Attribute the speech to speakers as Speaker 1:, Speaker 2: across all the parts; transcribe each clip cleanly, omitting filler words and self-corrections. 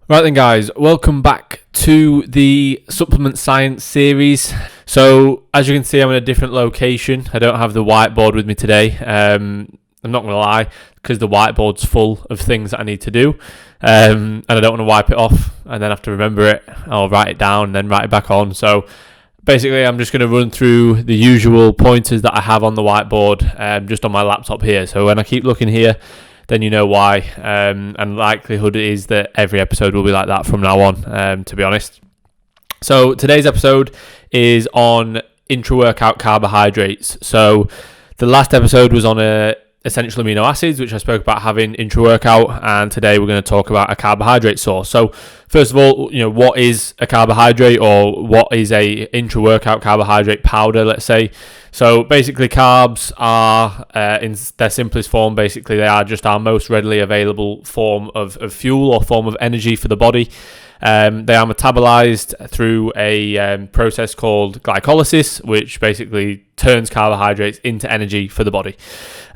Speaker 1: Right then guys, welcome back to the supplement science series. So as you can see, I'm in a different location. I don't have the whiteboard with me today. I'm not going to lie, because the whiteboard's full of things that I need to do, and I don't want to wipe it off and then have to remember it. I'll write it down and then write it back on. So basically I'm just going to run through the usual pointers that I have on the whiteboard, just on my laptop here. So when I keep looking here, then you know why, and likelihood is that every episode will be like that from now on, to be honest. So today's episode is on intra-workout carbohydrates. So the last episode was on essential amino acids, which I spoke about having intra-workout, and today we're going to talk about a carbohydrate source. So first of all, what is a carbohydrate, or what is a intra-workout carbohydrate powder, let's say? So basically carbs are, in their simplest form, basically they are just our most readily available form of fuel or form of energy for the body. They are metabolized through a process called glycolysis, which basically turns carbohydrates into energy for the body.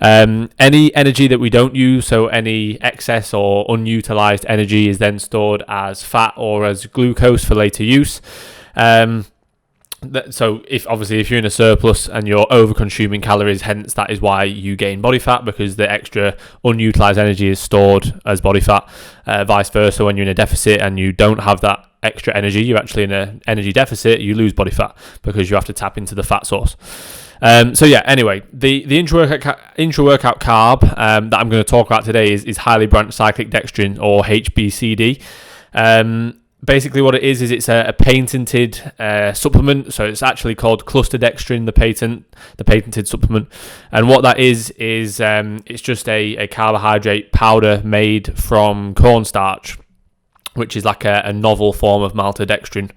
Speaker 1: Any energy that we don't use, so any excess or unutilized energy, is then stored as fat or as glucose for later use. So if you're in a surplus and you're over consuming calories, hence that is why you gain body fat, because the extra unutilized energy is stored as body fat. Vice versa, when you're in a deficit and you don't have that extra energy, you're actually in an energy deficit, you lose body fat because you have to tap into the fat source. Anyway, the intra-workout carb that I'm going to talk about today is highly branched cyclic dextrin, or HBCD. Basically what it is it's a patented supplement. So it's actually called cluster dextrin, the patented supplement. And what that is it's just a carbohydrate powder made from cornstarch, which is like a novel form of maltodextrin.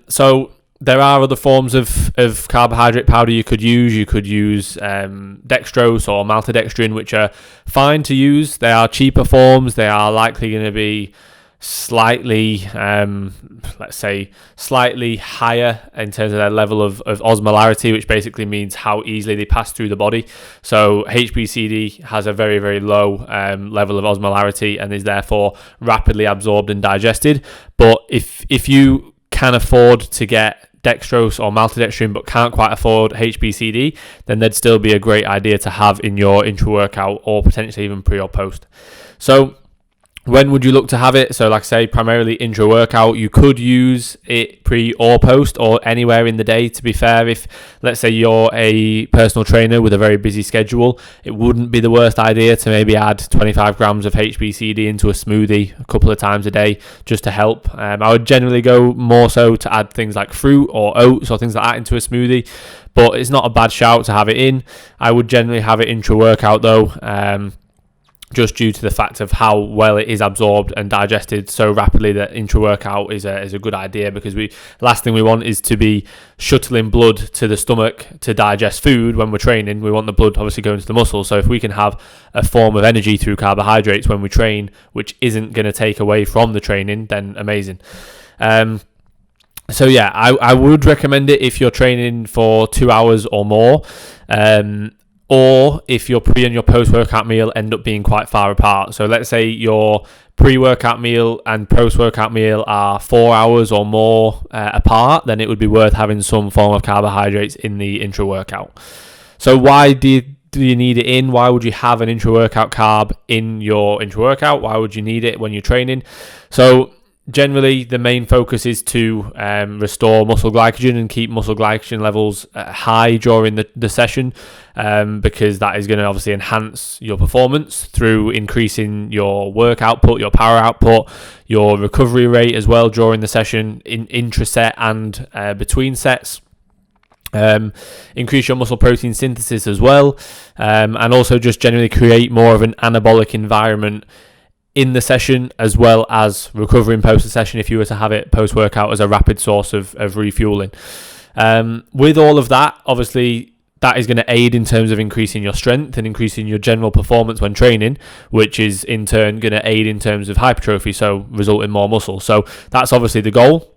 Speaker 1: So there are other forms of carbohydrate powder you could use. You could use dextrose or maltodextrin, which are fine to use. They are cheaper forms. They are likely going to be slightly higher in terms of their level of osmolarity, which basically means how easily they pass through the body. So HBCD has a very, very low level of osmolarity and is therefore rapidly absorbed and digested. But if you can afford to get dextrose or maltodextrin but can't quite afford HBCD, then that'd still be a great idea to have in your intra-workout, or potentially even pre or post. So when would you look to have it? So like I say, primarily intra-workout. You could use it pre or post, or anywhere in the day, to be fair. If, let's say, you're a personal trainer with a very busy schedule, it wouldn't be the worst idea to maybe add 25 grams of HBCD into a smoothie a couple of times a day, just to help. I would generally go more so to add things like fruit or oats or things like that into a smoothie, but it's not a bad shout to have it in. I would generally have it intra-workout though, just due to the fact of how well it is absorbed and digested so rapidly, that intra-workout is a good idea, because last thing we want is to be shuttling blood to the stomach to digest food when we're training. We want the blood obviously going to the muscle. So if we can have a form of energy through carbohydrates when we train, which isn't going to take away from the training, then amazing. I would recommend it if you're training for 2 hours or more. Or if your pre and your post-workout meal end up being quite far apart. So let's say your pre-workout meal and post-workout meal are 4 hours or more apart, then it would be worth having some form of carbohydrates in the intra-workout. So why do you need it in? Why would you have an intra-workout carb in your intra-workout? Why would you need it when you're training? So generally, the main focus is to restore muscle glycogen and keep muscle glycogen levels high during the session, because that is going to obviously enhance your performance through increasing your work output, your power output, your recovery rate as well during the session, in intra-set and between sets. Increase your muscle protein synthesis as well, and also just generally create more of an anabolic environment in the session, as well as recovering post the session if you were to have it post-workout as a rapid source of refueling. With all of that, obviously that is going to aid in terms of increasing your strength and increasing your general performance when training, which is in turn going to aid in terms of hypertrophy, so result in more muscle. So that's obviously the goal.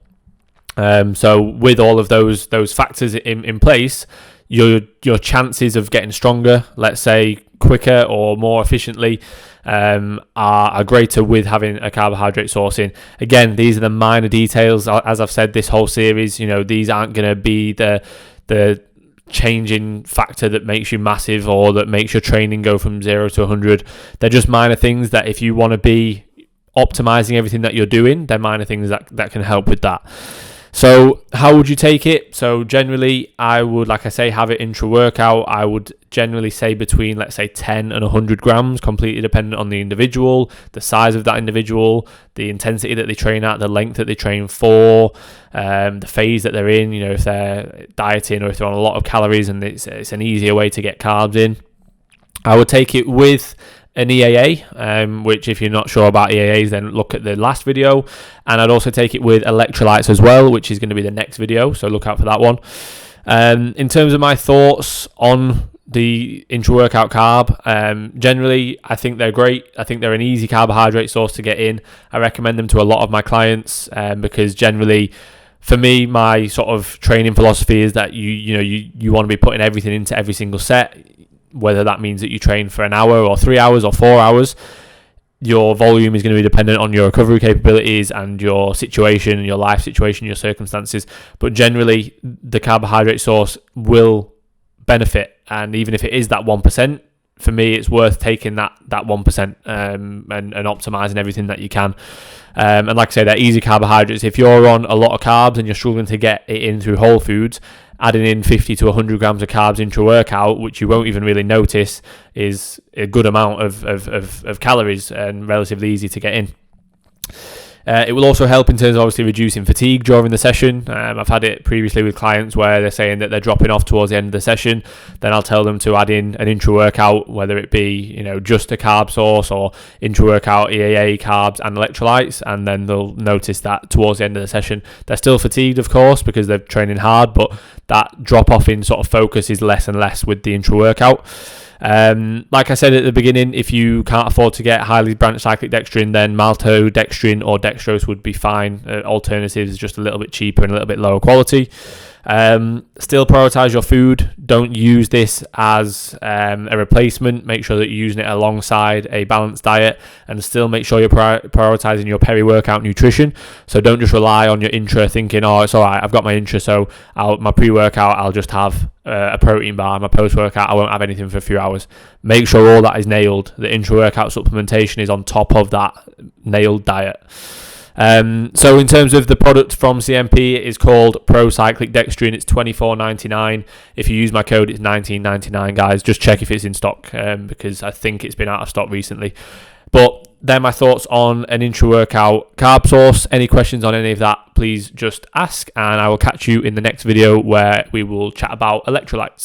Speaker 1: So with all of those factors in place, your chances of getting stronger, let's say quicker or more efficiently are greater with having a carbohydrate source in. Again, these are the minor details. As I've said this whole series, these aren't going to be the changing factor that makes you massive or that makes your training go from 0 to 100. They're just minor things that if you want to be optimizing everything that you're doing, they're minor things that can help with that. So how would you take it? So generally, I would, like I say, have it intra-workout. I would generally say between, let's say, 10 and 100 grams, completely dependent on the individual, the size of that individual, the intensity that they train at, the length that they train for, the phase that they're in, if they're dieting or if they're on a lot of calories and it's an easier way to get carbs in. I would take it with an EAA, which if you're not sure about EAAs, then look at the last video. And I'd also take it with electrolytes as well, which is going to be the next video, so look out for that one. In terms of my thoughts on the intra-workout carb, generally I think they're great. I think they're an easy carbohydrate source to get in. I recommend them to a lot of my clients because generally, for me, my sort of training philosophy is that you want to be putting everything into every single set, whether that means that you train for an hour or 3 hours or 4 hours. Your volume is going to be dependent on your recovery capabilities and your situation, your life situation, your circumstances. But generally, the carbohydrate source will benefit. And even if it is that 1%, for me, it's worth taking that 1% and optimizing everything that you can. And like I say, they're easy carbohydrates. If you're on a lot of carbs and you're struggling to get it in through whole foods, adding in 50 to 100 grams of carbs into a workout, which you won't even really notice, is a good amount of calories and relatively easy to get in. It will also help in terms of obviously reducing fatigue during the session. I've had it previously with clients where they're saying that they're dropping off towards the end of the session. Then I'll tell them to add in an intra-workout, whether it be just a carb source or intra-workout EAA, carbs and electrolytes, and then they'll notice that towards the end of the session they're still fatigued, of course, because they're training hard, but that drop off in sort of focus is less and less with the intra-workout. Like I said at the beginning, if you can't afford to get highly branched cyclic dextrin, then maltodextrin or dextrose would be fine. Alternatives just a little bit cheaper and a little bit lower quality. Still prioritize your food. Don't use this as a replacement. Make sure that you're using it alongside a balanced diet, and still make sure you're prioritizing your peri-workout nutrition. So don't just rely on your intra thinking, oh, it's all right, I've got my intra, so my pre-workout I'll just have a protein bar. My post-workout I won't have anything for a few hours. Make sure all that is nailed. The intra-workout supplementation is on top of that nailed diet. So in terms of the product from CNP, it is called Pro Cyclic Dextrin. It's $24.99. If you use my code, it's $19.99, guys. Just check if it's in stock because I think it's been out of stock recently. But they're my thoughts on an intra-workout carb source. Any questions on any of that, please just ask, and I will catch you in the next video where we will chat about electrolytes.